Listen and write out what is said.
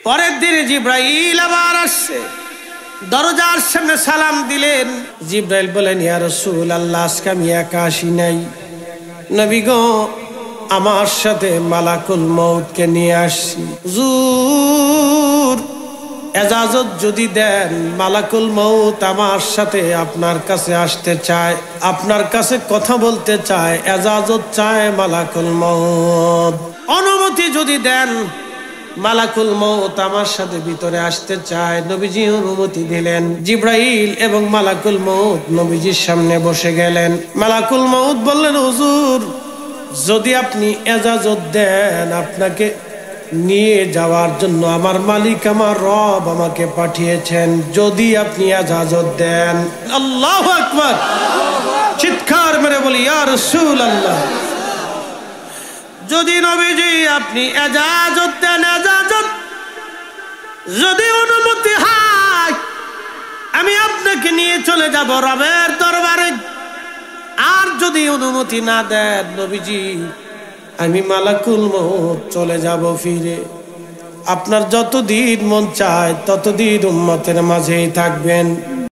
পরের দিনে জিব্রাইল আবার আসছে, দরজার সামনে সালাম দিলেন। জিব্রাইল বলেন, ইয়া রাসূলুল্লাহ, আজকে আমি একা আসি নাই, নবী গো আমার সাথে মালাকুল মউতকে নিয়ে আসছি। হুজুর এজাজত যদি দেন, মালাকুল মউত আমার সাথে আপনার কাছে আসতে চায়, আপনার কাছে কথা বলতে চায়, এজাজত চায় মালাকুল মউত। অনুমতি যদি দেন, মালাকুল মউত আমার সাথে ভিতরে আসতে চায়। নবীজি অনুমতি দিলেন। জিব্রাইল এবং মালাকুল মউত নবীজির সামনে বসে গেলেন। মালাকুল মউত বললেন, হুজুর যদি আপনি এজাজত দেন, আপনাকে নিয়ে যাওয়ার জন্য আমার মালিক, আমার রব আমাকে পাঠিয়েছেন, যদি আপনি এজাজত দেন। আল্লাহু আকবার, চিৎকার মেরে বলি ইয়া রাসূলুল্লাহ। যদি নবীজি আপনি এজাজত দেন, এজাজত যদি অনুমতি হয়, আমি আপনাকে নিয়ে চলে যাব রবের দরবারে। আর যদি অনুমতি না দেন নবীজি, আমি মালাকুল মউত চলে যাব ফিরে। আপনার যতদিন মন চায় ততদিন উম্মতের মাঝেই থাকবেন।